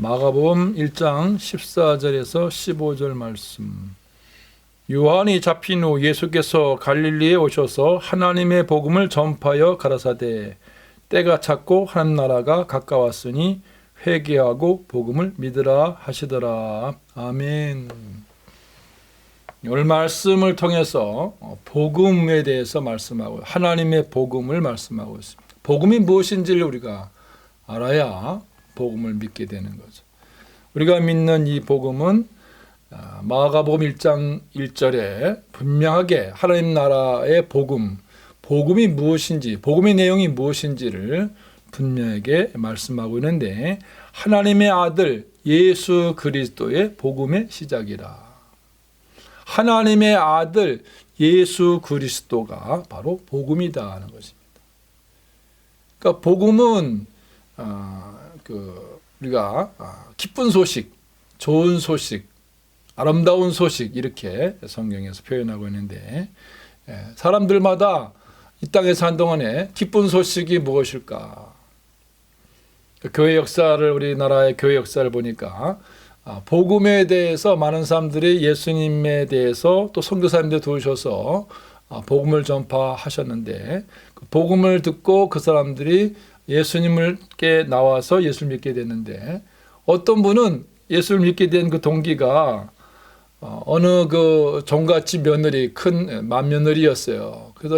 마가복음 1장 14절에서 15절 말씀. 요한이 잡힌 후 예수께서 갈릴리에 오셔서 하나님의 복음을 전파하여 가라사대 때가 찼고 하나님 나라가 가까웠으니 회개하고 복음을 믿으라 하시더라. 아멘. 오늘 말씀을 통해서 복음에 대해서 말씀하고 하나님의 복음을 말씀하고 있습니다. 복음이 무엇인지를 우리가 알아야 복음을 믿게 되는 거죠. 우리가 믿는 이 복음은 마가복음 1장 1절에 분명하게 하나님 나라의 복음이 무엇인지, 복음의 내용이 무엇인지를 분명하게 말씀하고 있는데, 하나님의 아들 예수 그리스도의 복음의 시작이라. 하나님의 아들 예수 그리스도가 바로 복음이다 하는 것입니다. 그러니까 복음은 우리가 기쁜 소식, 좋은 소식, 아름다운 소식 이렇게 성경에서 표현하고 있는데, 사람들마다 이 땅에 사는 동안에 기쁜 소식이 무엇일까? 교회 역사를, 우리나라의 교회 역사를 보니까 복음에 대해서 많은 사람들이 예수님에 대해서 또 선교사님들 도우셔서 복음을 전파하셨는데, 그 복음을 듣고 그 사람들이 예수님께 나와서 예수를 믿게 됐는데, 어떤 분은 예수를 믿게 된 그 동기가 어느 그 종갓집 며느리, 큰 맏며느리였어요. 그래서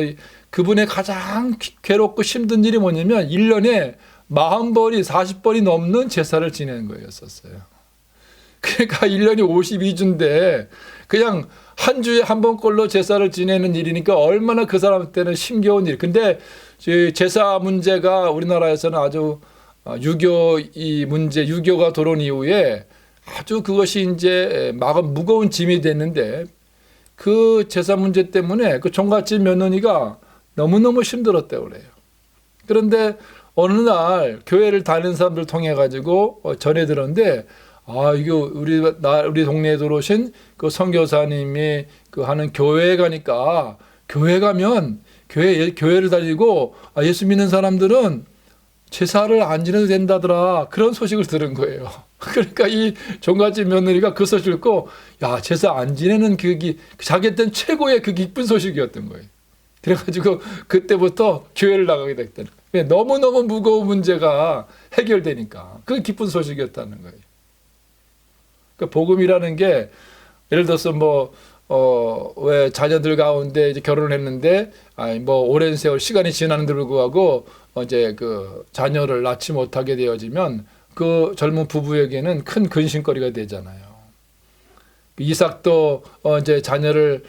그분의 가장 괴롭고 힘든 일이 뭐냐면 1년에 40번이 40번이 넘는 제사를 지내는 거였었어요. 그러니까 1년이 52주인데 그냥 한 주에 한 번꼴로 제사를 지내는 일이니까 얼마나 그 사람한테는 힘겨운 일. 근데 제사 문제가 우리나라에서는 아주 유교가 들어온 이후에 아주 그것이 이제 무거운 짐이 됐는데, 그 제사 문제 때문에 그 종갓집 며느리가 너무너무 힘들었다고 그래요. 그런데 어느 날 교회를 다니는 사람들 통해 가지고 전해 들었는데, 이거 우리 동네에 들어오신 그 선교사님이 그 하는 교회에 가니까, 교회 가면 교회를 다니고 예수 믿는 사람들은 제사를 안 지내도 된다더라, 그런 소식을 들은 거예요. 그러니까 이 종갓집 며느리가 그 소식을 듣고, 제사 안 지내는 그게 자기한테는 최고의 그 기쁜 소식이었던 거예요. 그래가지고 그때부터 교회를 나가게 됐다는 거예요. 너무너무 무거운 문제가 해결되니까 그 기쁜 소식이었다는 거예요. 그러니까 복음이라는 게, 예를 들어서 왜 자녀들 가운데 이제 결혼을 했는데, 오랜 세월 시간이 지나는데 불구하고 이제 그 자녀를 낳지 못하게 되어지면 그 젊은 부부에게는 큰 근심거리가 되잖아요. 이삭도 이제 자녀를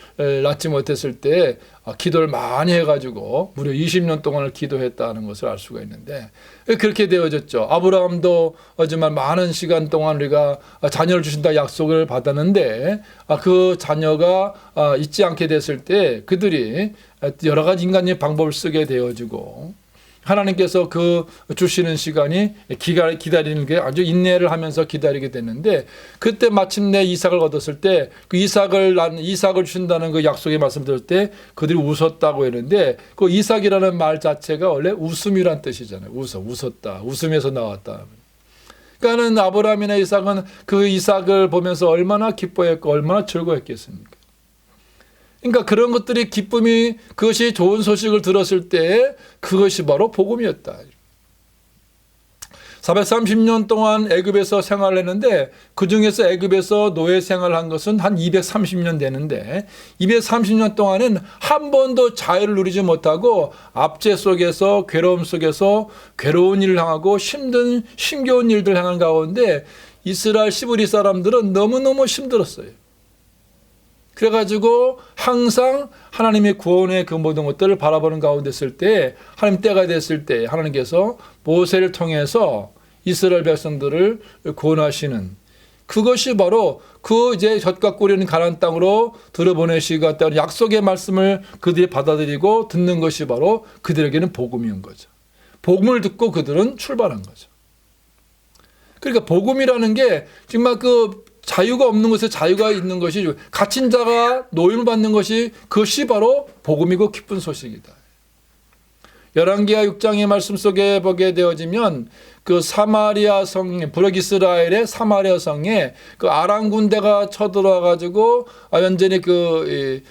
낳지 못했을 때 기도를 많이 해가지고 무려 20년 동안을 기도했다는 것을 알 수가 있는데, 그렇게 되어졌죠. 아브라함도 정말 많은 시간 동안 우리가 자녀를 주신다 약속을 받았는데, 그 자녀가 있지 않게 됐을 때 그들이 여러 가지 인간의 방법을 쓰게 되어지고, 하나님께서 그 주시는 시간이 기다리는 게 아주 인내를 하면서 기다리게 됐는데, 그때 마침내 이삭을 얻었을 때 그 이삭을 주신다는 그 약속의 말씀 들을 때 그들이 웃었다고 했는데, 그 이삭이라는 말 자체가 원래 웃음이란 뜻이잖아요. 웃었다, 웃음에서 나왔다. 그러니까는 아브라함이나 이삭은 그 이삭을 보면서 얼마나 기뻐했고 얼마나 즐거웠겠습니까? 그러니까 그런 것들이 기쁨이, 그것이 좋은 소식을 들었을 때 그것이 바로 복음이었다. 430년 동안 애굽에서 생활을 했는데, 그중에서 애굽에서 노예 생활을 한 것은 한 230년 되는데, 230년 동안은 한 번도 자유를 누리지 못하고 압제 속에서, 괴로움 속에서 괴로운 일을 당하고 힘겨운 일들 행한 가운데 이스라엘 시브리 사람들은 너무너무 힘들었어요. 그래가지고 항상 하나님의 구원의 그 모든 것들을 바라보는 가운데 있을 때, 하나님 때가 됐을 때 하나님께서 모세를 통해서 이스라엘 백성들을 구원하시는, 그것이 바로 그 이제 젖과 꿀이 있는 가나안 땅으로 들어보내시겠다는 약속의 말씀을 그들이 받아들이고 듣는 것이 바로 그들에게는 복음인 거죠. 복음을 듣고 그들은 출발한 거죠. 그러니까 복음이라는 게 정말 그 자유가 없는 곳에 자유가 있는 것이, 갇힌 자가 노임을 받는 것이, 그것이 바로 복음이고 기쁜 소식이다. 열왕기하 6장의 말씀 속에 보게 되어지면 그 사마리아 성, 북이스라엘의 사마리아 성에 그 아람 군대가 쳐들어와 가지고 완전히 그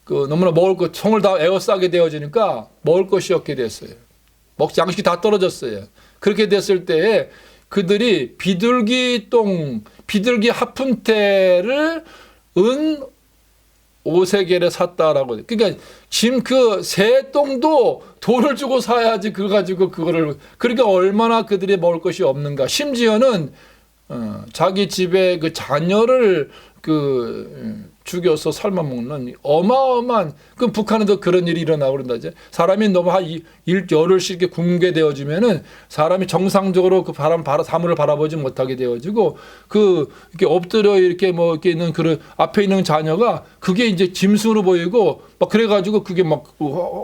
너무나 먹을 것 총을 다 에워싸게 되어지니까 먹을 것이 없게 됐어요. 양식이 다 떨어졌어요. 그렇게 됐을 때에 그들이 비둘기 하푼테를 은 5세겔에 샀다라고. 그러니까 지금 그 새 똥도 돈을 주고 사야지 그거 가지고 그거를. 그러니까 얼마나 그들이 먹을 것이 없는가. 심지어는 자기 집에 그 자녀를 죽여서 삶아 먹는 어마어마한. 그 북한에도 그런 일이 일어나고 그런다. 사람이 너무 열흘씩 이렇게 굶게 되어지면은 사람이 정상적으로 그 사물을 바라보지 못하게 되어지고 이렇게 엎드려 이렇게 있는 그런 앞에 있는 자녀가 그게 이제 짐승으로 보이고 막 그래가지고 그게 막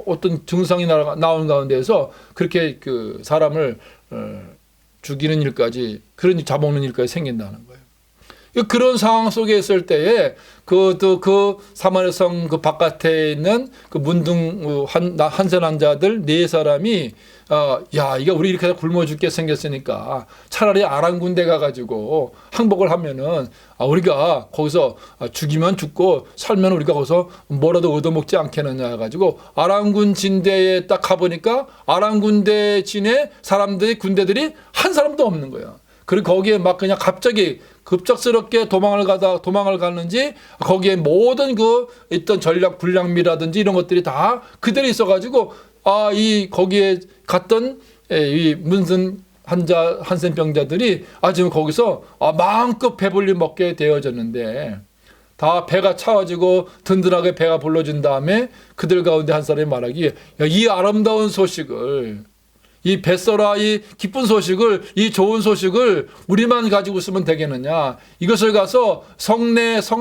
어떤 증상이 나오는 가운데에서 그렇게 그 사람을 죽이는 일까지 그런 잡아먹는 일까지 생긴다는 거예요. 그런 상황 속에 있을 때에 그 사마리아 성 그 바깥에 있는 그 문둥 한센한 자들 4사람이 이거 우리 이렇게 굶어 죽게 생겼으니까 차라리 아람 군대 가가지고 항복을 하면은 우리가 거기서 죽이면 죽고 살면 우리가 거기서 뭐라도 얻어먹지 않겠느냐 해가지고 아람군 진대에 딱 가보니까 아람 군대 진에 군대들이 한 사람도 없는 거야. 그리고 거기에 막 그냥 갑자기 급작스럽게 도망을 가는지 거기에 모든 있던 전략 불량미라든지 이런 것들이 다 그대로 있어가지고 거기에 갔던 이 문슨 한센병자들이 지금 거기서 마음껏 배불리 먹게 되어졌는데 다 배가 차가지고 든든하게 배가 불러준 다음에 그들 가운데 한 사람이 말하기에 이 아름다운 소식을 이 뱃서라 이 기쁜 소식을 이 좋은 소식을 우리만 가지고 있으면 되겠느냐. 이것을 가서 성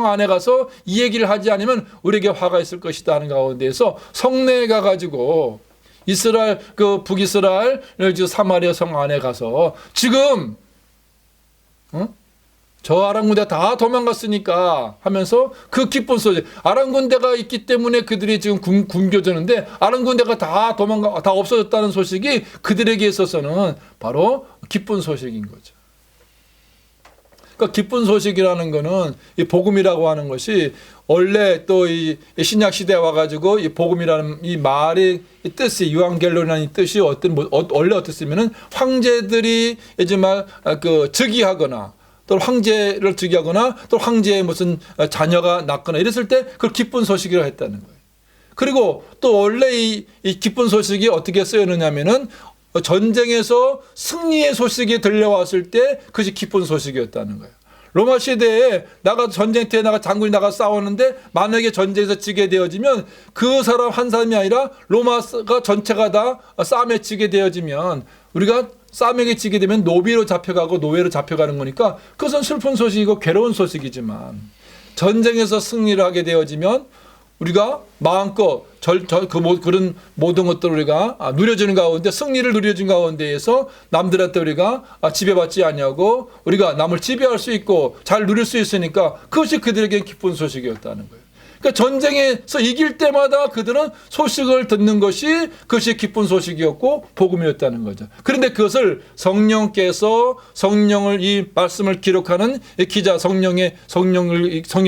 안에 가서 이 얘기를 하지 않으면 우리에게 화가 있을 것이다 하는 가운데에서 성내에 가가지고 이스라엘 북이스라엘 사마리아 성 안에 가서 지금 저 아람 군대 다 도망갔으니까 하면서 그 기쁜 소식. 아람 군대가 있기 때문에 그들이 지금 굶겨졌는데 아람 군대가 다 없어졌다는 소식이 그들에게 있어서는 바로 기쁜 소식인 거죠. 그러니까 기쁜 소식이라는 거는 이 복음이라고 하는 것이 원래 또 이 신약 시대에 와가지고 이 복음이라는 이 말의 뜻이 유앙겔로라는 이 뜻이 원래 어떻으면은 황제들이 정말 즉위하거나 또 황제를 즉위하거나 또 황제의 무슨 자녀가 낳거나 이랬을 때 그걸 기쁜 소식이라고 했다는 거예요. 그리고 또 원래 이 기쁜 소식이 어떻게 쓰여느냐면은 전쟁에서 승리의 소식이 들려왔을 때 그것이 기쁜 소식이었다는 거예요. 로마 시대에 전쟁터에 장군이 나가 싸웠는데 만약에 전쟁에서 지게 되어지면 그 사람 한 사람이 아니라 로마가 전체가 다 싸움에 지게 되어지면 우리가 싸움에 지게 되면 노비로 잡혀가고 노예로 잡혀가는 거니까 그것은 슬픈 소식이고 괴로운 소식이지만 전쟁에서 승리를 하게 되어지면 우리가 마음껏 그런 모든 것들을 우리가 누려주는 가운데 승리를 누려준 가운데에서 남들한테 우리가 지배받지 않냐고 우리가 남을 지배할 수 있고 잘 누릴 수 있으니까 그것이 그들에게 기쁜 소식이었다는 거예요. 그러니까 전쟁에서 이길 때마다 그들은 소식을 듣는 그것이 기쁜 소식이었고 복음이었다는 거죠. 그런데 그것을 성령께서 성령을 이 말씀을 기록하는 이 기자 성령을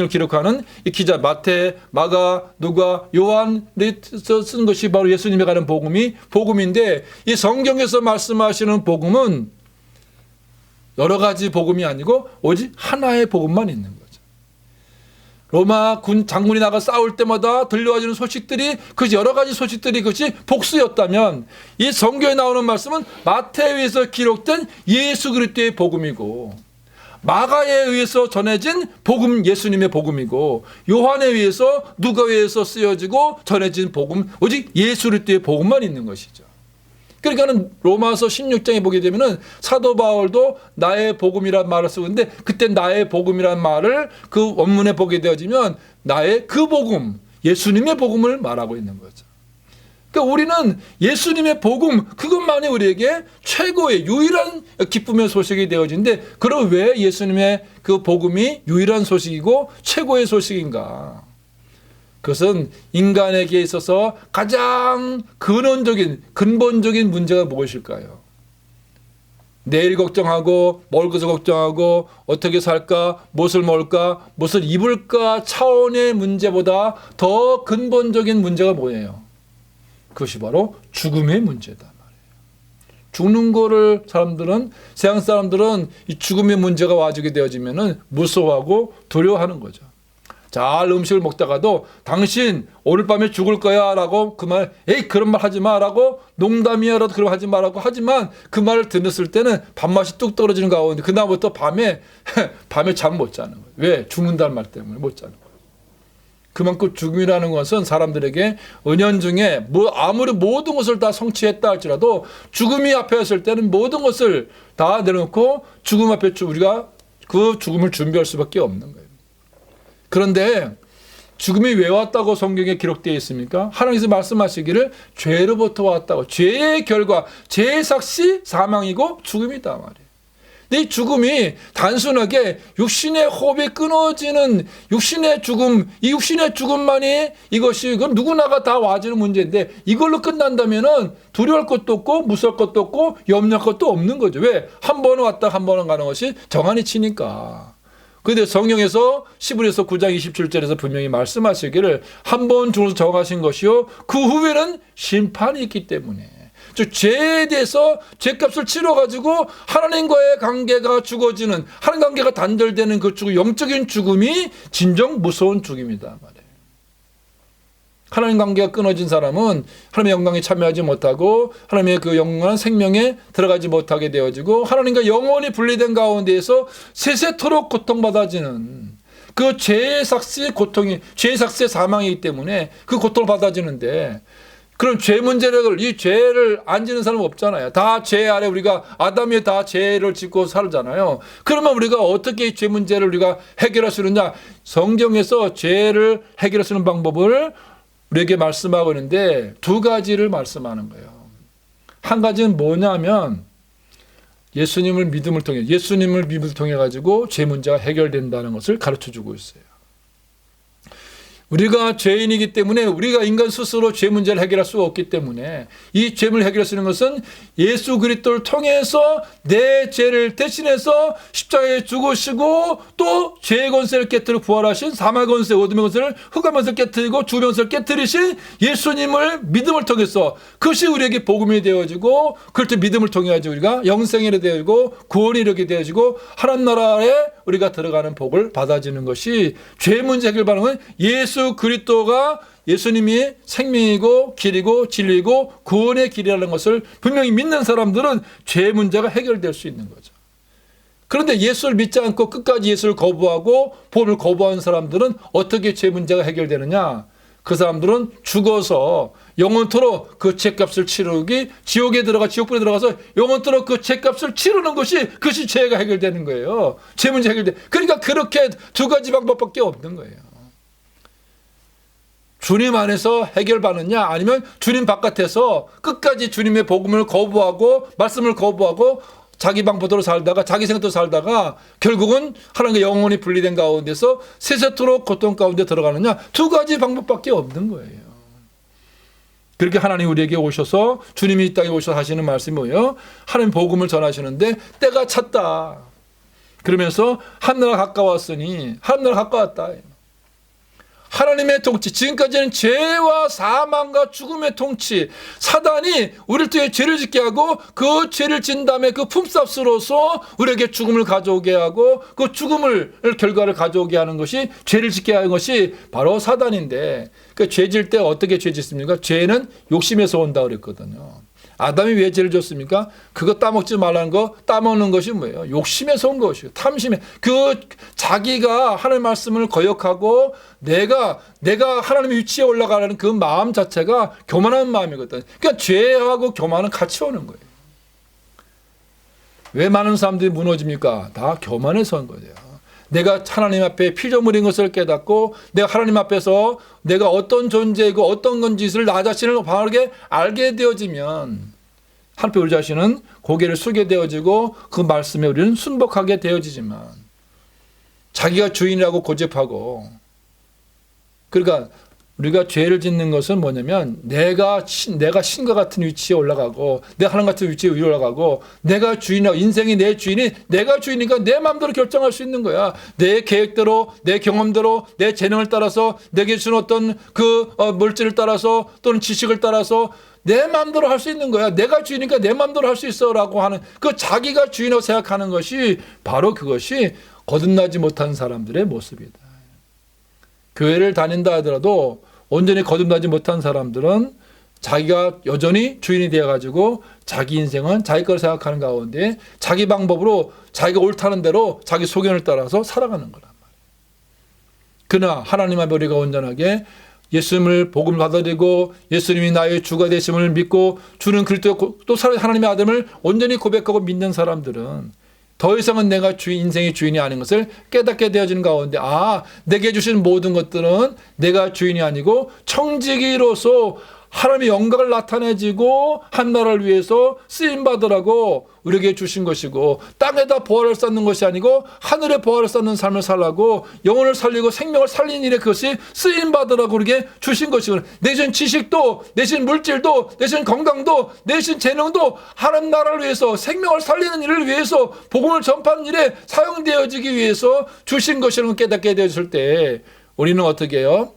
기록하는 이 기자 마태, 마가, 누가, 요한이 쓴 것이 바로 예수님에 관한 복음인데 이 성경에서 말씀하시는 복음은 여러 가지 복음이 아니고 오직 하나의 복음만 있는 거예요. 로마 장군이 나가 싸울 때마다 들려와주는 소식들이 그 여러 가지 소식들이 그것이 복수였다면 이 성경에 나오는 말씀은 마태에 의해서 기록된 예수 그리스도의 복음이고 마가에 의해서 전해진 복음 예수님의 복음이고 요한에 의해서 누가에 의해서 쓰여지고 전해진 복음 오직 예수 그리스도의 복음만 있는 것이죠. 그러니까는 로마서 16장에 보게 되면은 사도 바울도 나의 복음이란 말을 쓰고 있는데 그때 나의 복음이란 말을 그 원문에 보게 되어지면 나의 그 복음, 예수님의 복음을 말하고 있는 거죠. 그러니까 우리는 예수님의 복음 그것만이 우리에게 최고의 유일한 기쁨의 소식이 되어지는데 그럼 왜 예수님의 그 복음이 유일한 소식이고 최고의 소식인가? 그것은 인간에게 있어서 가장 근본적인 문제가 무엇일까요? 내일 걱정하고 먹을 것을 걱정하고 어떻게 살까, 무엇을 먹을까, 무엇을 입을까 차원의 문제보다 더 근본적인 문제가 뭐예요? 그것이 바로 죽음의 문제다 말이에요. 죽는 거를 세상 사람들은 이 죽음의 문제가 와지게 되어지면은 무서워하고 두려워하는 거죠. 잘 음식을 먹다가도 당신 오늘 밤에 죽을 거야 라고 그 말, 에이 그런 말 하지 마 라고 농담이야 라도 그런 말 하지 마 라고 하지만 그 말을 들었을 때는 밥맛이 뚝 떨어지는 가운데 그다음부터 밤에 잠 못 자는 거예요. 왜? 죽는다는 말 때문에 못 자는 거예요. 그만큼 죽음이라는 것은 사람들에게 은연중에 아무리 모든 것을 다 성취했다 할지라도 죽음이 앞에 왔을 때는 모든 것을 다 내려놓고 죽음 앞에 우리가 그 죽음을 준비할 수밖에 없는 거예요. 그런데 죽음이 왜 왔다고 성경에 기록되어 있습니까? 하나님께서 말씀하시기를 죄로부터 왔다고. 죄의 결과, 죄의 삭시 사망이고 죽음이다 말이에요. 근데 이 죽음이 단순하게 육신의 호흡이 끊어지는 육신의 죽음, 이 육신의 죽음만이 이것이 그건 누구나가 다 와지는 문제인데 이걸로 끝난다면은 두려울 것도 없고 무서울 것도 없고 염려할 것도 없는 거죠. 왜? 한 번은 왔다 한 번은 가는 것이 정한이 치니까. 그런데 성경에서 시브리서 9장 27절에서 분명히 말씀하시기를 한 번 죽어서 정하신 것이요 그 후에는 심판이 있기 때문에 즉 죄에 대해서 죄값을 치러가지고 하나님과의 관계가 죽어지는 하나님 관계가 단절되는 그 죽음, 영적인 죽음이 진정 무서운 죽음이다 말이에요. 하나님 관계가 끊어진 사람은 하나님의 영광에 참여하지 못하고 하나님의 그 영원한 생명에 들어가지 못하게 되어지고 하나님과 영원히 분리된 가운데에서 세세토록 고통받아지는 그 죄의 삭스의 고통이 죄의 삭스의 사망이기 때문에 그 고통을 받아지는데 그럼 죄 문제를 이 죄를 안 지는 사람은 없잖아요. 다 죄 아래 우리가 아담이 다 죄를 짓고 살잖아요. 그러면 우리가 어떻게 이 죄 문제를 우리가 해결할 수 있느냐? 성경에서 죄를 해결할 수 있는 방법을 우리에게 말씀하고 있는데 두 가지를 말씀하는 거예요. 한 가지는 뭐냐면 예수님을 믿음을 통해 가지고 죄 문제가 해결된다는 것을 가르쳐 주고 있어요. 우리가 죄인이기 때문에 우리가 인간 스스로 죄 문제를 해결할 수가 없기 때문에 이 죄를 해결할 수 있는 것은 예수 그리스도를 통해서 내 죄를 대신해서 십자가에 죽으시고 또 죄의 권세를 깨뜨려 부활하신 사망의 권세, 어둠의 권세를 흑암의 권세를 깨뜨리고 죽음의 권세를 깨뜨리신 예수님을 믿음을 통해서 그것이 우리에게 복음이 되어지고 그럴 때 믿음을 통해 가지고 우리가 영생이 되어지고 구원이 이르게 되어지고 하나님 나라에 우리가 들어가는 복을 받아지는 것이 죄 문제 해결 방법은 예수 그리스도가 예수님이 생명이고 길이고 진리이고 구원의 길이라는 것을 분명히 믿는 사람들은 죄 문제가 해결될 수 있는 거죠. 그런데 예수를 믿지 않고 끝까지 예수를 거부하고 복음을 거부하는 사람들은 어떻게 죄 문제가 해결되느냐? 그 사람들은 죽어서 영원토록 그 죄값을 치르기 지옥에 들어가 지옥불에 들어가서 영원토록 그 죄값을 치르는 그것이 죄가 해결되는 거예요. 죄 문제 해결돼. 그러니까 그렇게 두 가지 방법밖에 없는 거예요. 주님 안에서 해결받느냐 아니면 주님 바깥에서 끝까지 주님의 복음을 거부하고 말씀을 거부하고 자기 방법대로 살다가 자기 생각대로 살다가 결국은 하나님과 영원히 분리된 가운데서 세세토록 고통 가운데 들어가느냐 두 가지 방법밖에 없는 거예요. 그렇게 하나님 우리에게 오셔서 주님이 이 땅에 오셔서 하시는 말씀이 뭐예요? 하나님 복음을 전하시는데 때가 찼다. 그러면서 하늘나라 가까웠으니 하늘나라 가까웠다. 하나님의 통치, 지금까지는 죄와 사망과 죽음의 통치, 사단이 우리를 통해 죄를 짓게 하고 그 죄를 진 다음에 그 품삯으로서 우리에게 죽음을 가져오게 하고 그 죽음을 결과를 가져오게 하는 것이 죄를 짓게 하는 것이 바로 사단인데 그 죄 질 때 어떻게 죄 짓습니까? 죄는 욕심에서 온다 그랬거든요. 아담이 왜 죄를 졌습니까? 그거 따먹지 말라는 거, 따먹는 것이 뭐예요? 욕심에서 온 것이에요. 탐심에. 자기가 하나님의 말씀을 거역하고 내가 하나님의 위치에 올라가라는 그 마음 자체가 교만한 마음이거든요. 그러니까 죄하고 교만은 같이 오는 거예요. 왜 많은 사람들이 무너집니까? 다 교만에서 온 거예요. 내가 하나님 앞에 피조물인 것을 깨닫고 내가 하나님 앞에서 내가 어떤 존재이고 어떤 건지를 나 자신을 바르게 알게 되어지면 한편 우리 자신은 고개를 숙게 되어지고 그 말씀에 우리는 순복하게 되어지지만 자기가 주인이라고 고집하고 그러니까 우리가 죄를 짓는 것은 뭐냐면 내가 신과 같은 위치에 올라가고 내가 하나님 같은 위치에 위로 올라가고 내가 주인이고 인생이 내 주인이 내가 주인이니까 내 마음대로 결정할 수 있는 거야. 내 계획대로 내 경험대로 내 재능을 따라서 내게 준 어떤 그 물질을 따라서 또는 지식을 따라서 내 마음대로 할 수 있는 거야. 내가 주인이니까 내 마음대로 할 수 있어라고 하는 그 자기가 주인이라고 생각하는 것이 바로 그것이 거듭나지 못한 사람들의 모습이다. 교회를 다닌다 하더라도 온전히 거듭나지 못한 사람들은 자기가 여전히 주인이 되어가지고 자기 인생은 자기 걸 생각하는 가운데 자기 방법으로 자기가 옳다는 대로 자기 소견을 따라서 살아가는 거란 말이에요. 그러나 하나님 앞에 우리가 온전하게 예수님을 복음을 받아들이고 예수님이 나의 주가 되심을 믿고 주는 그리스도 또 하나님의 아들을 온전히 고백하고 믿는 사람들은 더 이상은 내가 인생의 주인이 아닌 것을 깨닫게 되어지는 가운데 내게 주신 모든 것들은 내가 주인이 아니고 청지기로서 하나님의 영광을 나타내지고 한 나라를 위해서 쓰임받으라고 우리에게 주신 것이고 땅에다 보화를 쌓는 것이 아니고 하늘에 보화를 쌓는 삶을 살라고 영혼을 살리고 생명을 살리는 일에 그것이 쓰임받으라고 우리에게 주신 것이고 내신 지식도 내신 물질도 내신 건강도 내신 재능도 하나님 나라를 위해서 생명을 살리는 일을 위해서 복음을 전파하는 일에 사용되어지기 위해서 주신 것이라는 걸 깨닫게 되었을 때 우리는 어떻게 해요?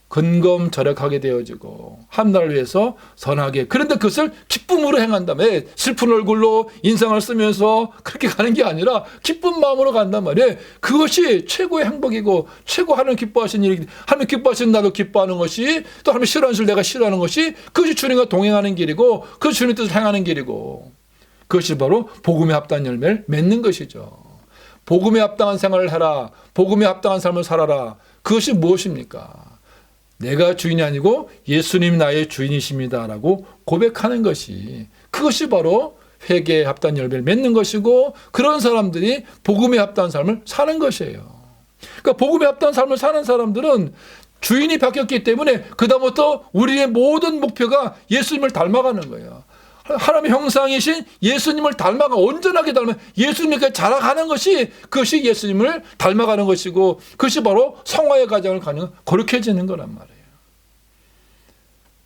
근검절약하게 되어지고 하나님을 위해서 선하게 그런데 그것을 기쁨으로 행한다며 슬픈 얼굴로 인상을 쓰면서 그렇게 가는 게 아니라 기쁜 마음으로 간단 말이에요. 그것이 최고의 행복이고 최고 하나님 기뻐하신 일이기 때문에 하나님 기뻐하신 나도 기뻐하는 것이 또 하나님 싫어하는 줄 내가 싫어하는 것이 그것이 주님과 동행하는 길이고 그것이 주님 뜻을 행하는 길이고 그것이 바로 복음에 합당한 열매를 맺는 것이죠. 복음에 합당한 생활을 해라. 복음에 합당한 삶을 살아라. 그것이 무엇입니까? 내가 주인이 아니고 예수님이 나의 주인이십니다라고 고백하는 것이 그것이 바로 회개에 합당한 열매를 맺는 것이고 그런 사람들이 복음에 합당한 삶을 사는 것이에요. 그러니까 복음에 합당한 삶을 사는 사람들은 주인이 바뀌었기 때문에 그다음부터 우리의 모든 목표가 예수님을 닮아가는 거예요. 하나님의 형상이신 예수님을 닮아가 온전하게 닮아 예수님께 자라가는 것이 그것이 예수님을 닮아가는 것이고 그것이 바로 성화의 과정을 가는 거룩해지는 거란 말이에요.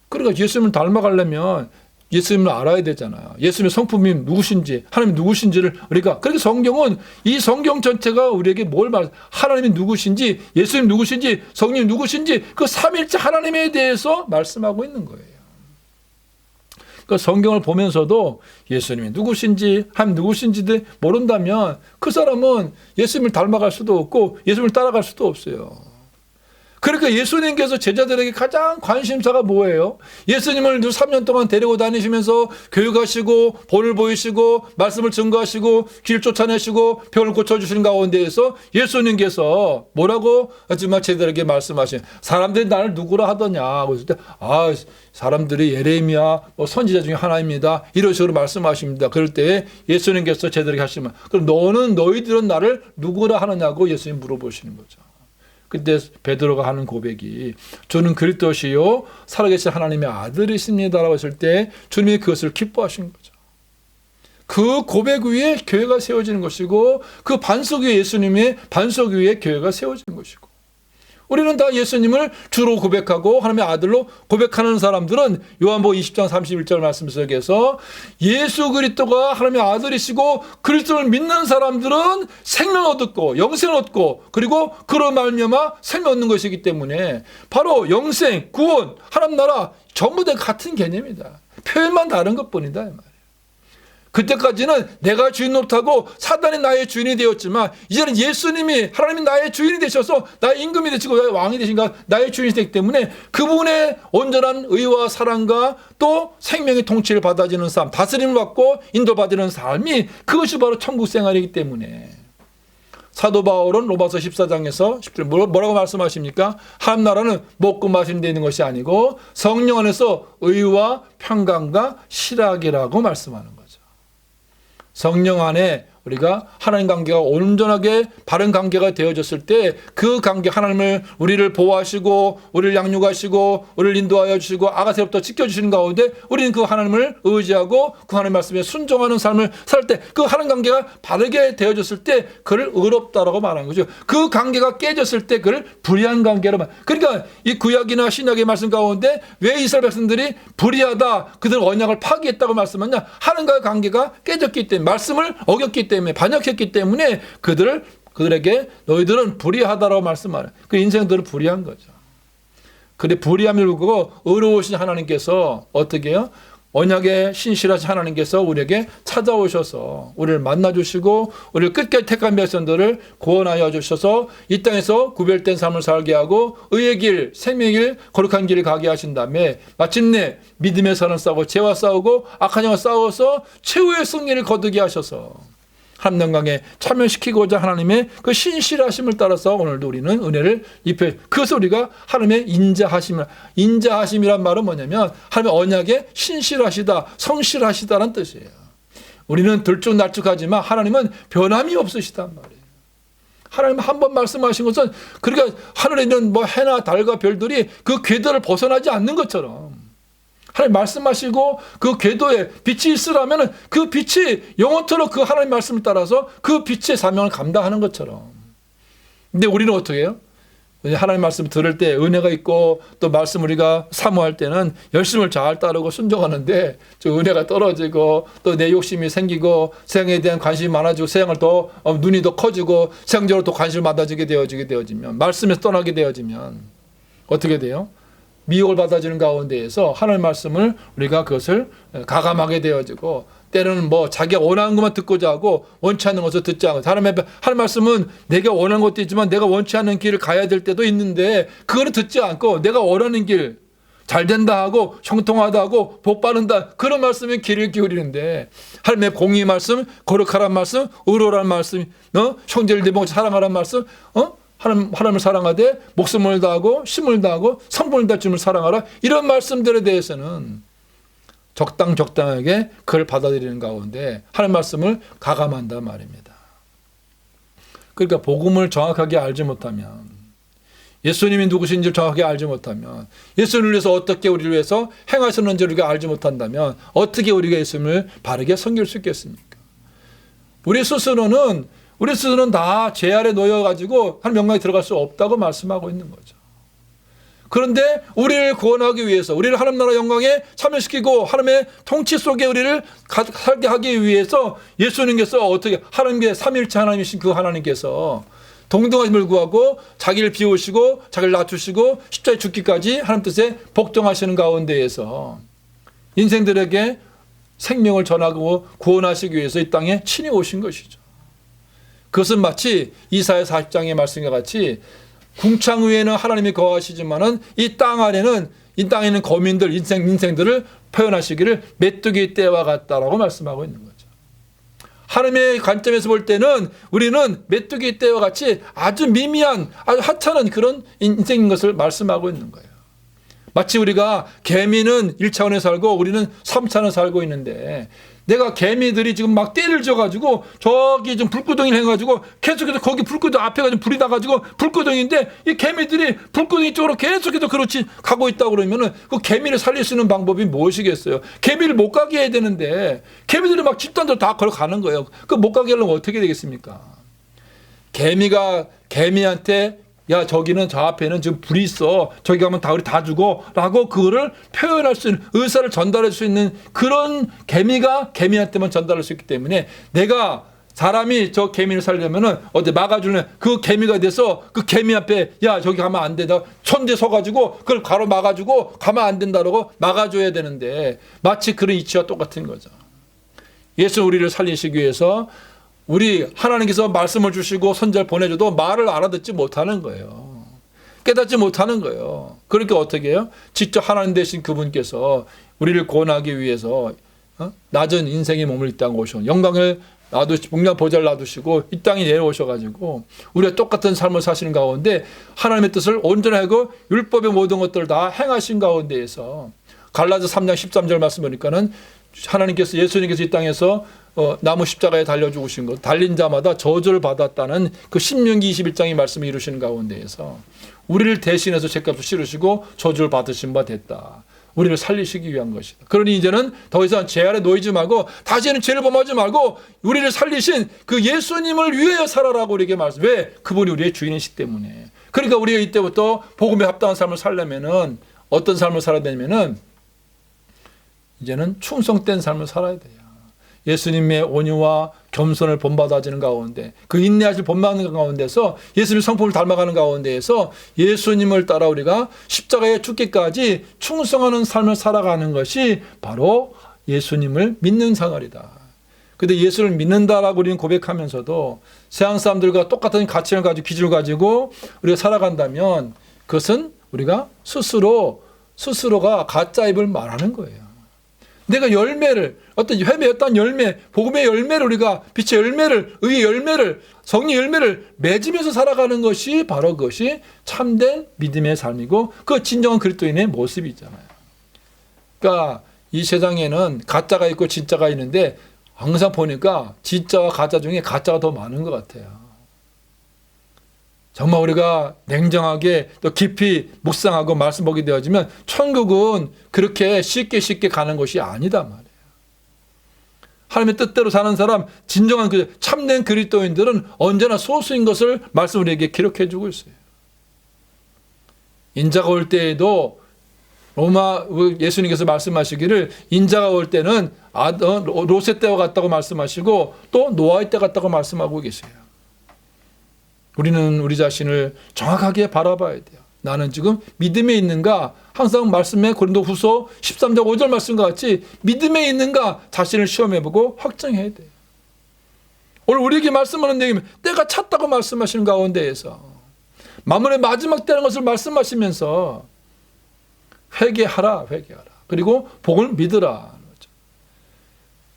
그러니까 예수님을 닮아가려면 예수님을 알아야 되잖아요. 예수님의 성품이 누구신지 하나님이 누구신지를 우리가 그렇게 성경은 이 성경 전체가 우리에게 뭘 말해요? 하나님이 누구신지 예수님 누구신지 성령이 누구신지 그 삼일째 하나님에 대해서 말씀하고 있는 거예요. 그 성경을 보면서도 예수님이 누구신지 하나님 누구신지 모른다면 그 사람은 예수님을 닮아갈 수도 없고 예수님을 따라갈 수도 없어요. 그러니까 예수님께서 제자들에게 가장 관심사가 뭐예요? 예수님을 3년 동안 데리고 다니시면서 교육하시고 본을 보이시고 말씀을 증거하시고 길 쫓아내시고 병을 고쳐주시는 가운데에서 예수님께서 뭐라고 정말 제자들에게 말씀하신 사람들이 나를 누구라 하더냐 그랬을 때 사람들이 예레미야 선지자 중에 하나입니다. 이런 식으로 말씀하십니다. 그럴 때 예수님께서 제자들에게 하시면 그럼 너희들은 나를 누구라 하느냐고 예수님 물어보시는 거죠. 그때 베드로가 하는 고백이 주는 그리스도시요 살아계신 하나님의 아들이십니다라고 했을 때 주님이 그것을 기뻐하신 거죠. 그 고백 위에 교회가 세워지는 것이고 그 반석 위에 예수님의 반석 위에 교회가 세워지는 것이고 우리는 다 예수님을 주로 고백하고 하나님의 아들로 고백하는 사람들은 요한복음 20장 31절 말씀 속에서 예수 그리스도가 하나님의 아들이시고 그리스도를 믿는 사람들은 생명을 얻고 영생을 얻고 그리고 그로 말미암아 생명 얻는 것이기 때문에 바로 영생, 구원, 하나님 나라 전부 다 같은 개념이다. 표현만 다른 것뿐이다 이 말이에요. 그때까지는 내가 주인 노릇하고 사단이 나의 주인이 되었지만 이제는 예수님이 하나님이 나의 주인이 되셔서 나의 임금이 되시고 나의 왕이 되신가 나의 주인이 되기 때문에 그분의 온전한 의와 사랑과 또 생명의 통치를 받아지는 삶 다스림을 받고 인도받는 삶이 그것이 바로 천국 생활이기 때문에 사도 바울은 로마서 14장에서 10절 뭐라고 말씀하십니까? 하나님 나라는 먹고 마시는 데 있는 것이 아니고 성령 안에서 의와 평강과 실학이라고 말씀하는 거예요. 성령 안에 우리가 하나님 관계가 온전하게 바른 관계가 되어졌을 때 그 관계 하나님을 우리를 보호하시고 우리를 양육하시고 우리를 인도하여 주시고 아가새부터 지켜주시는 가운데 우리는 그 하나님을 의지하고 그 하나님 말씀에 순종하는 삶을 살 때 그 하나님 관계가 바르게 되어졌을 때 그를 의롭다라고 말하는 거죠. 그 관계가 깨졌을 때 그를 불의한 관계로 그러니까 이 구약이나 신약의 말씀 가운데 왜 이스라엘 백성들이 불의하다 그들 언약을 파기했다고 말씀하냐 하나님과의 관계가 깨졌기 때문에 말씀을 어겼기 때문에 반역했기 때문에 그들에게 너희들은 불의하다라고 말씀하는 그 인생들은 불의한 거죠. 그런데 불의함을 두고 의로우신 하나님께서 어떻게 해요? 언약의 신실하신 하나님께서 우리에게 찾아오셔서 우리를 만나주시고 우리를 끝까지 택한 백성들을 구원하여 주셔서 이 땅에서 구별된 삶을 살게 하고 의의 길, 생명의 길, 거룩한 길을 가게 하신 다음에 마침내 믿음의 선을 싸우고 죄와 싸우고 악한 영과 싸워서 최후의 승리를 거두게 하셔서 하나님 영광에 참여시키고자 하나님의 그 신실하심을 따라서 오늘도 우리는 은혜를 입혀 그것을 우리가 하나님의 인자하심이란 말은 뭐냐면 하나님의 언약에 신실하시다 성실하시다는 뜻이에요. 우리는 들쭉날쭉하지만 하나님은 변함이 없으시단 말이에요. 하나님 한 번 말씀하신 것은 그러니까 하늘에 있는 뭐 해나 달과 별들이 그 궤도를 벗어나지 않는 것처럼 하나님 말씀하시고 그 궤도에 빛이 있으라면 그 빛이 영원토록 그 하나님 말씀을 따라서 그 빛의 사명을 감당하는 것처럼. 근데 우리는 어떻게 해요? 하나님 말씀 들을 때 은혜가 있고 또 말씀 우리가 사모할 때는 열심을 잘 따르고 순종하는데 저 은혜가 떨어지고 또 내 욕심이 생기고 세상에 대한 관심이 많아지고 세상을 더 눈이 더 커지고 세상적으로 또 관심을 많아지게 되어지면 말씀에서 떠나게 되어지면 어떻게 돼요? 미혹을 받아주는 가운데에서 하나님 말씀을 우리가 그것을 가감하게 되어지고 때로는 뭐 자기가 원하는 것만 듣고자 하고 원치 않는 것을 듣지 않고 하나님 말씀은 내가 원하는 것도 있지만 내가 원치 않는 길을 가야 될 때도 있는데 그거는 듣지 않고 내가 원하는 길 잘 된다 하고 형통하다 하고 복 받는다 그런 말씀에 귀를 기울이는데 하나님의 공의 말씀 거룩하란 말씀 의로란 말씀 형제를 내 몸같이 사랑하란 말씀 하나님을 사랑하되 목숨을 다하고 힘을 다하고 성분을 다할 줄을 사랑하라 이런 말씀들에 대해서는 적당하게 그걸 받아들이는 가운데 하나님 말씀을 가감한단 말입니다. 그러니까 복음을 정확하게 알지 못하면 예수님이 누구신지를 정확하게 알지 못하면 예수님을 위해서 어떻게 우리를 위해서 행하셨는지를 우리가 알지 못한다면 어떻게 우리가 예수님을 바르게 섬길 수 있겠습니까? 우리 스스로는 다 죄 아래 놓여가지고 하나님 영광에 들어갈 수 없다고 말씀하고 있는 거죠. 그런데 우리를 구원하기 위해서 우리를 하나님 나라 영광에 참여시키고 하나님의 통치 속에 우리를 살게 하기 위해서 예수님께서 어떻게 하나님의 삼위일체 하나님이신 그 하나님께서 동등하심을 구하고 자기를 비우시고 자기를 낮추시고 십자가에 죽기까지 하나님 뜻에 복종하시는 가운데에서 인생들에게 생명을 전하고 구원하시기 위해서 이 땅에 친히 오신 것이죠. 그것은 마치 이사야 40장의 말씀과 같이 궁창 위에는 하나님이 거하시지만은 이 땅 안에는 이 땅에 있는 거민들 인생들을 표현하시기를 메뚜기 떼와 같다라고 말씀하고 있는 거죠. 하나님의 관점에서 볼 때는 우리는 메뚜기 떼와 같이 아주 미미한 아주 하찮은 그런 인생인 것을 말씀하고 있는 거예요. 마치 우리가 개미는 1차원에 살고 우리는 3차원에 살고 있는데 내가 개미들이 지금 막 떼를 져가지고 저기 좀 불구덩이를 해가지고 계속해서 거기 불구덩이 앞에가 좀 불이 나가지고 불구덩이인데 이 개미들이 불구덩이 쪽으로 계속해서 그렇지 가고 있다고 그러면은 그 개미를 살릴 수 있는 방법이 무엇이겠어요? 개미를 못 가게 해야 되는데 개미들이 막 집단적으로 다 걸어가는 거예요. 그 못 가게 하려면 어떻게 되겠습니까? 개미가 개미한테 야 저기는 저 앞에는 지금 불이 있어 저기 가면 우리 다 죽어 라고 그거를 표현할 수 있는 의사를 전달할 수 있는 그런 개미가 개미한테만 전달할 수 있기 때문에 내가 사람이 저 개미를 살려면은 어디 막아주는 그 개미가 돼서 그 개미 앞에 야 저기 가면 안 된다 천재 서가지고 그걸 가로 막아주고 가면 안 된다라고 막아줘야 되는데 마치 그런 이치와 똑같은 거죠. 예수 우리를 살리시기 위해서 우리 하나님께서 말씀을 주시고 선지자를 보내줘도 말을 알아듣지 못하는 거예요. 깨닫지 못하는 거예요. 그러니까 어떻게 해요? 직접 하나님 되신 그분께서 우리를 구원하기 위해서 낮은 인생의 몸을 이 땅에 오셔 영광을 복량 보좌를 놔두시고 이 땅에 내려오셔가지고 우리가 똑같은 삶을 사시는 가운데 하나님의 뜻을 온전하고 율법의 모든 것들을 다 행하신 가운데에서 갈라디아 3장 13절 말씀 보니까는 하나님께서 예수님께서 이 땅에서 나무 십자가에 달려 죽으신 것, 달린 자마다 저주를 받았다는 그 신명기 21장의 말씀을 이루시는 가운데에서 우리를 대신해서 죄값을 치르시고 저주를 받으신 바 됐다. 우리를 살리시기 위한 것이다. 그러니 이제는 더 이상 죄 아래 놓이지 말고 다시는 죄를 범하지 말고 우리를 살리신 그 예수님을 위하여 살아라고 우리에게 말씀. 왜? 그분이 우리의 주인이시기 때문에. 그러니까 우리가 이때부터 복음에 합당한 삶을 살려면은 어떤 삶을 살아야 되냐면은 이제는 충성된 삶을 살아야 돼요. 예수님의 온유와 겸손을 본받아지는 가운데, 그 인내하실 본받는 가운데서 예수님의 성품을 닮아가는 가운데에서 예수님을 따라 우리가 십자가에 죽기까지 충성하는 삶을 살아가는 것이 바로 예수님을 믿는 생활이다. 근데 예수를 믿는다라고 우리는 고백하면서도 세상 사람들과 똑같은 가치를 가지고 기준을 가지고 우리가 살아간다면 그것은 우리가 스스로가 가짜 입을 말하는 거예요. 내가 열매를, 어떤 열매, 복음의 열매를 우리가 빛의 열매를, 의의 열매를, 성령 열매를 맺으면서 살아가는 것이 바로 그것이 참된 믿음의 삶이고 그 진정한 그리스도인의 모습이잖아요. 그러니까 이 세상에는 가짜가 있고 진짜가 있는데 항상 보니까 진짜와 가짜 중에 가짜가 더 많은 것 같아요. 정말 우리가 냉정하게 또 깊이 묵상하고 말씀 보게 되어지면 천국은 그렇게 쉽게 가는 것이 아니다 말이에요. 하나님의 뜻대로 사는 사람, 진정한 그 참된 그리스도인들은 언제나 소수인 것을 말씀 우리에게 기록해 주고 있어요. 인자가 올 때에도 로마 예수님께서 말씀하시기를 인자가 올 때는 롯의 때와 같다고 말씀하시고 또 노아의 때 같다고 말씀하고 계세요. 우리는 우리 자신을 정확하게 바라봐야 돼요. 나는 지금 믿음에 있는가? 항상 말씀에 고린도후서 13장 5절 말씀과 같이 믿음에 있는가? 자신을 시험해보고 확정해야 돼요. 오늘 우리에게 말씀하는 내용이면 때가 찼다고 말씀하시는 가운데에서 만물의 마지막 때라는 것을 말씀하시면서 회개하라. 그리고 복을 믿으라.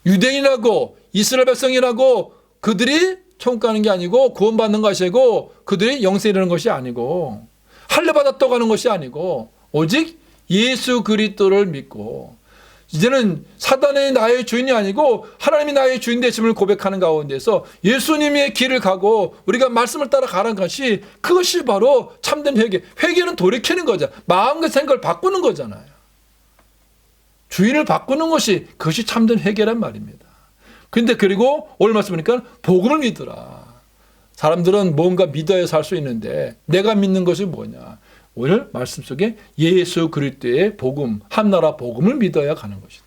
유대인이라고 이스라엘 백성이라고 그들이 천국 가는 게 아니고 구원받는 것이고 그들이 영생에 이르는 것이 아니고 할례받았다고 하는 것이 아니고 오직 예수 그리스도를 믿고 이제는 사단이 나의 주인이 아니고 하나님이 나의 주인 되심을 고백하는 가운데서 예수님의 길을 가고 우리가 말씀을 따라 가는 것이 그것이 바로 참된 회개. 회개는 돌이키는 거죠. 마음과 생각을 바꾸는 거잖아요. 주인을 바꾸는 것이 그것이 참된 회개란 말입니다. 근데 그리고 오늘 말씀 보니까 복음을 믿으라. 사람들은 뭔가 믿어야 살 수 있는데 내가 믿는 것이 뭐냐. 오늘 말씀 속에 예수 그리스도의 복음, 한나라 복음을 믿어야 가는 것이다.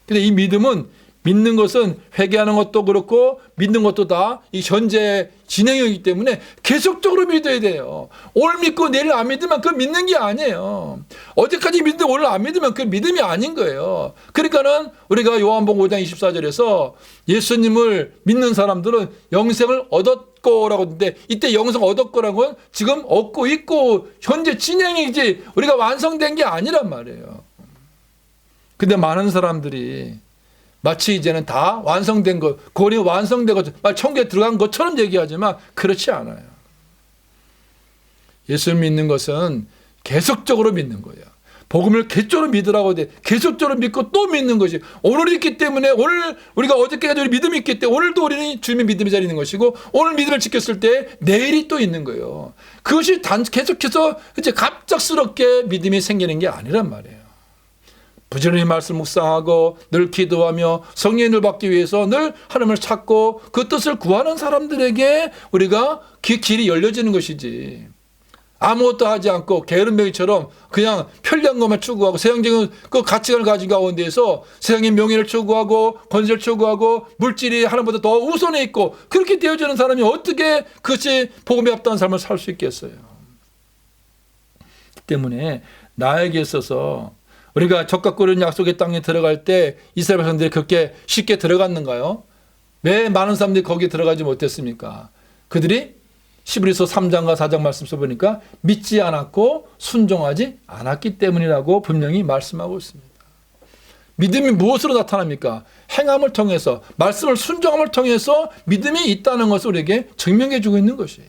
근데 이 믿음은 믿는 것은 회개하는 것도 그렇고 믿는 것도 다 이 현재 진행이기 때문에 계속적으로 믿어야 돼요. 오늘 믿고 내일 안 믿으면 그건 믿는 게 아니에요. 어제까지 믿는데 오늘 안 믿으면 그건 믿음이 아닌 거예요. 그러니까는 우리가 요한복음 5장 24절에서 예수님을 믿는 사람들은 영생을 얻었고라고 하는데 이때 영생 얻었고라는 건 지금 얻고 있고 현재 진행이지 우리가 완성된 게 아니란 말이에요. 근데 많은 사람들이 마치 이제는 다 완성된 것, 고리 완성된 것, 천국에 들어간 것처럼 얘기하지만 그렇지 않아요. 예수를 믿는 것은 계속적으로 믿는 거예요. 복음을 계속적으로 믿으라고 돼. 계속적으로 믿고 또 믿는 것이 오늘이 있기 때문에 오늘 우리가 어저께까지 우리 믿음이 있기 때문에 오늘도 우리는 주님의 믿음의 자리에 있는 것이고 오늘 믿음을 지켰을 때 내일이 또 있는 거예요. 그것이 계속해서 이제 갑작스럽게 믿음이 생기는 게 아니란 말이에요. 부지런히 말씀 묵상하고 늘 기도하며 성령을 받기 위해서 늘 하나님을 찾고 그 뜻을 구하는 사람들에게 우리가 길이 열려지는 것이지 아무것도 하지 않고 게으름뱅이처럼 그냥 편리한 것만 추구하고 세상적인 그 가치관을 가진 가운데에서 세상의 명예를 추구하고 권세를 추구하고 물질이 하나님보다 더 우선해 있고 그렇게 되어지는 사람이 어떻게 그것이 복음에 합당한 삶을 살 수 있겠어요. 때문에 나에게 있어서 우리가 적과 꿀은 약속의 땅에 들어갈 때 이스라엘 백성들이 그렇게 쉽게 들어갔는가요? 왜 많은 사람들이 거기에 들어가지 못했습니까? 그들이 히브리서 3장과 4장 말씀 써보니까 믿지 않았고 순종하지 않았기 때문이라고 분명히 말씀하고 있습니다. 믿음이 무엇으로 나타납니까? 행함을 통해서 말씀을 순종함을 통해서 믿음이 있다는 것을 우리에게 증명해 주고 있는 것이에요.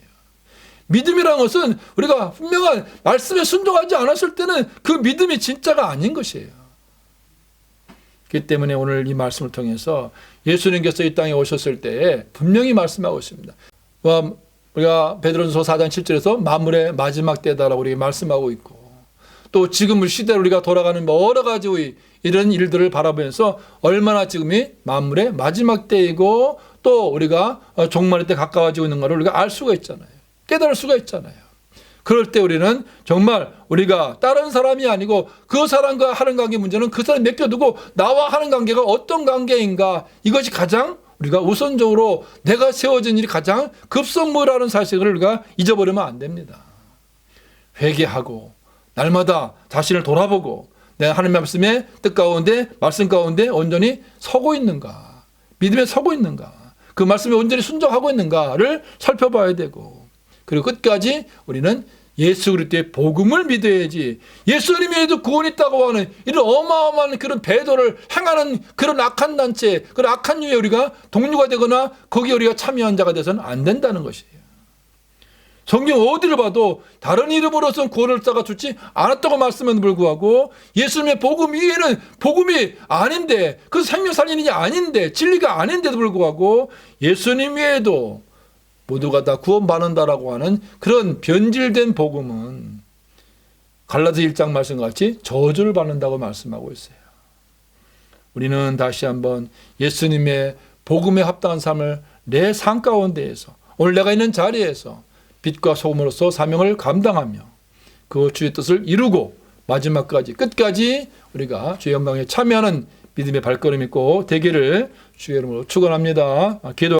믿음이라는 것은 우리가 분명한 말씀에 순종하지 않았을 때는 그 믿음이 진짜가 아닌 것이에요. 그렇기 때문에 오늘 이 말씀을 통해서 예수님께서 이 땅에 오셨을 때에 분명히 말씀하고 있습니다. 우리가 베드로전서 4장 7절에서 만물의 마지막 때다라고 우리가 말씀하고 있고, 또 지금의 시대로 우리가 돌아가는 여러 가지의 이런 일들을 바라보면서 얼마나 지금이 만물의 마지막 때이고 또 우리가 종말의 때 가까워지고 있는 것을 우리가 알 수가 있잖아요. 깨달을 수가 있잖아요. 그럴 때 우리는 정말 우리가 다른 사람이 아니고 그 사람과 하는 관계 문제는 그 사람 맡겨두고 나와 하는 관계가 어떤 관계인가, 이것이 가장 우리가 우선적으로 내가 세워진 일이 가장 급선무라는 사실을 우리가 잊어버리면 안 됩니다. 회개하고 날마다 자신을 돌아보고 내가 하나님의 말씀의 뜻 가운데 말씀 가운데 온전히 서고 있는가, 믿음에 서고 있는가, 그 말씀에 온전히 순종하고 있는가를 살펴봐야 되고, 그리고 끝까지 우리는 예수 그리스도의 복음을 믿어야지 예수님에도 구원이 있다고 하는 이런 어마어마한 그런 배도를 행하는 그런 악한 단체, 그런 악한 유에 우리가 동료가 되거나 거기에 우리가 참여한 자가 돼서는 안 된다는 것이에요. 성경 어디를 봐도 다른 이름으로서는 구원을 자가 주지 않았다고 말씀에도 불구하고 예수님의 복음 위에는 복음이 아닌데, 그 생명살리는 게 아닌데, 진리가 아닌데도 불구하고 예수님 외에도 모두가 다 구원받는다라고 하는 그런 변질된 복음은 갈라디아 1장 말씀과 같이 저주를 받는다고 말씀하고 있어요. 우리는 다시 한번 예수님의 복음에 합당한 삶을 내 삶 가운데에서 오늘 내가 있는 자리에서 빛과 소금으로서 사명을 감당하며 그 주의 뜻을 이루고 마지막까지 끝까지 우리가 주의 영광에 참여하는 믿음의 발걸음이 있고 되기를 주의 이름으로 축원합니다. 기도